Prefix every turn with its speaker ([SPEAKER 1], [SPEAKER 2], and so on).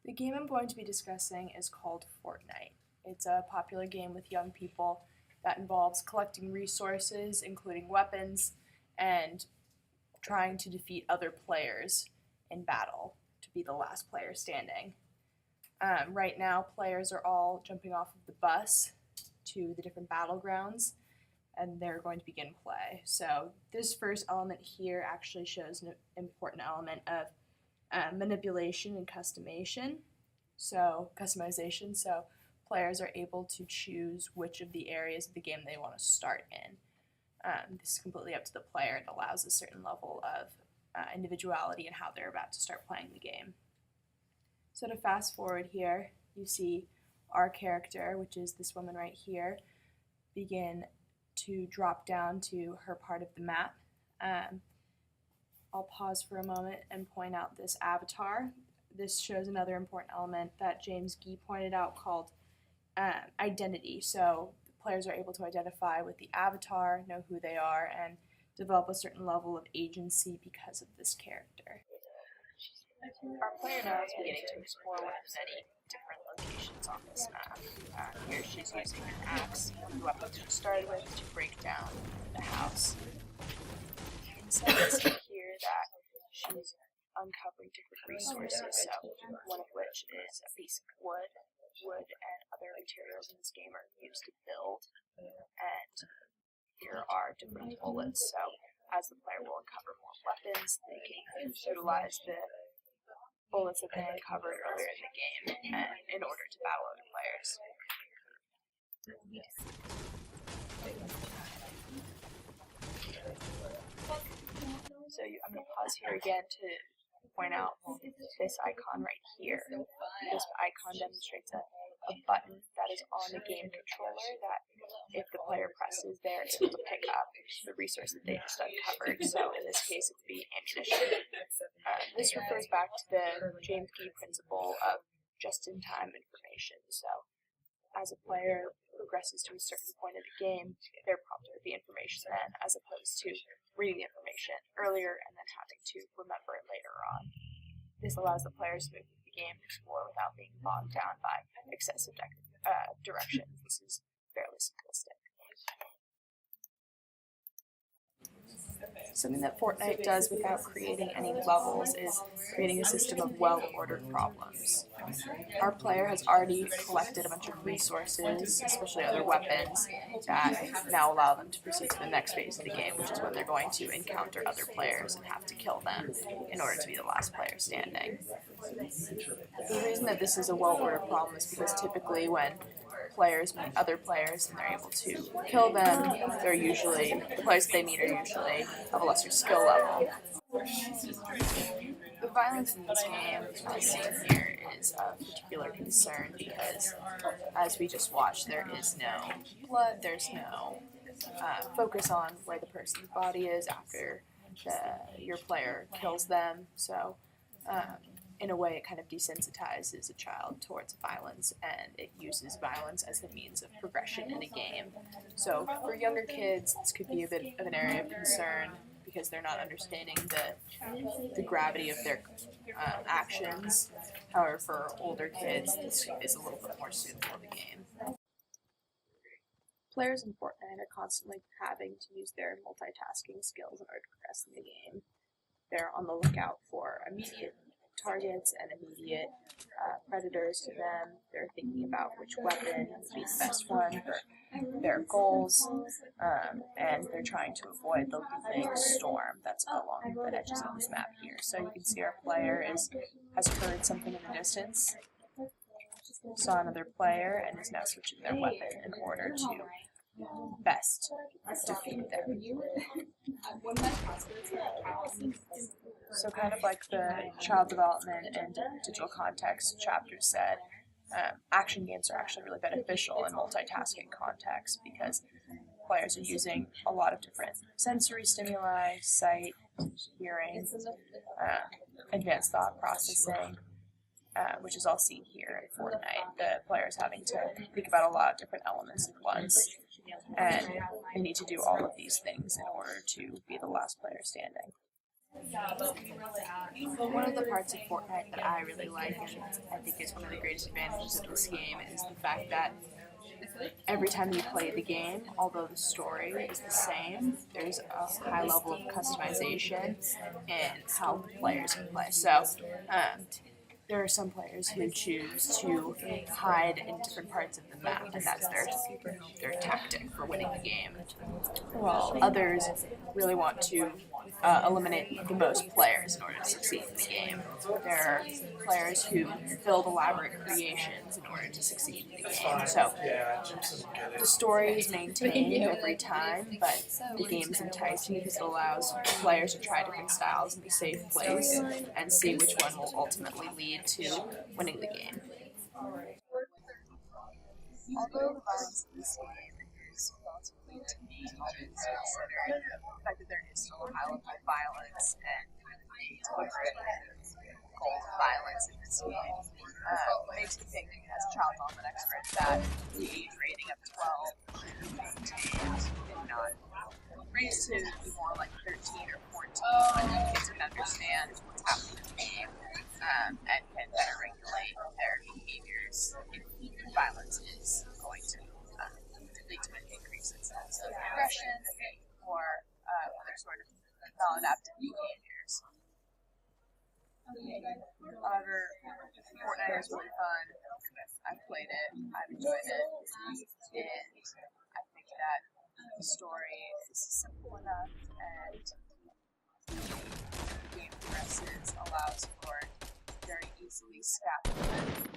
[SPEAKER 1] The game I'm going to be discussing is called Fortnite. It's a popular game with young people that involves collecting resources, including weapons, and trying to defeat other players in battle to be the last player standing. Right now, players are all jumping off of the bus to the different battlegrounds, and they're going to begin play. So this first element here actually shows an important element of manipulation and customization. So players are able to choose which of the areas of the game they want to start in. This is completely up to the player and allows a certain level of individuality in how they're about to start playing the game. So to fast forward here, you see our character, which is this woman right here, begin to drop down to her part of the map. I'll pause for a moment and point out this avatar. This shows another important element that James Gee pointed out called identity. So players are able to identify with the avatar, know who they are, and develop a certain level of agency because of this character. Our player now is beginning to explore one of the many different locations on this map. Here she's using an axe, the weapon she started with, to break down the house. You can see here that she's uncovering different resources, so one of which is a piece of wood. Wood and other materials in this game are used to build, and here are different bullets, so as the player will uncover more weapons, they can utilize the bullets that they uncovered earlier in the game in order to battle other players. I'm going to pause here again to point out this icon right here. This icon demonstrates a button that is on the game controller that if the player presses, they're able to pick up the resource that they just uncovered. So in this case, it's the ammunition. This refers back to the James Gee principle of just-in-time information. So as a player progresses to a certain point of the game, they're prompted with the information then, as opposed to reading the information earlier and then having to remember it later on. This allows the players to move through the game and explore without being bogged down by excessive directions. This is fairly simplistic. Something that Fortnite does without creating any levels is creating a system of well-ordered problems. Our player has already collected a bunch of resources, especially other weapons, that now allow them to proceed to the next phase of the game, which is when they're going to encounter other players and have to kill them in order to be the last player standing. The reason that this is a well-ordered problem is because typically when players meet other players and they're able to kill them, the players that they meet are usually of a lesser skill level. The violence in this game, as seen here, is of particular concern because, as we just watched, there is no blood, there's no focus on where the person's body is after your player kills them. So in a way, it kind of desensitizes a child towards violence, and it uses violence as the means of progression in a game. So for younger kids, this could be a bit of an area of concern because they're not understanding the gravity of their actions. However, for older kids, this is a little bit more suitable of a game. Players in Fortnite are constantly having to use their multitasking skills in order to progress in the game. They're on the lookout for immediate targets and immediate predators to them. They're thinking about which weapon would be the best one for their goals, and they're trying to avoid the looming storm that's along the edges of this map here. So you can see our player has heard something in the distance, saw another player, and is now switching their weapon in order to best defeat them. So kind of like the child development and digital context chapter said, action games are actually really beneficial in multitasking context because players are using a lot of different sensory stimuli, sight, hearing, advanced thought processing, which is all seen here in Fortnite. The players having to think about a lot of different elements at once, and they need to do all of these things in order to be the last player standing. One of the parts of Fortnite that I really like, and I think is one of the greatest advantages of this game, is the fact that every time you play the game, although the story is the same, there's a high level of customization in how players can play. So, there are some players who choose to hide in different parts of the map, and that's their tactic for winning the game. While others really want to eliminate the most players in order to succeed in the game. There are players who build elaborate creations in order to succeed in the game. So the story is maintained every time, but the game is enticing because it allows players to try different styles in a safe place and see which one will ultimately lead to winning the game. Although the violence in this game is relatively tame, all things considered, the fact that there is still a high level of violence and deliberate goal of violence in this game makes me think, as a child development expert, that the age rating of 12 should be maintained, if not raised to be more like 13 or 14, so that kids can understand what's happening in the game and can better regulate their behaviors if violence is going to lead to an increase in sense of aggression or other sort of maladaptive behaviors. However, Fortnite is really fun. I've played it, I've enjoyed it, and I think that the story is simple enough and the game progresses allows for very easily scaffolded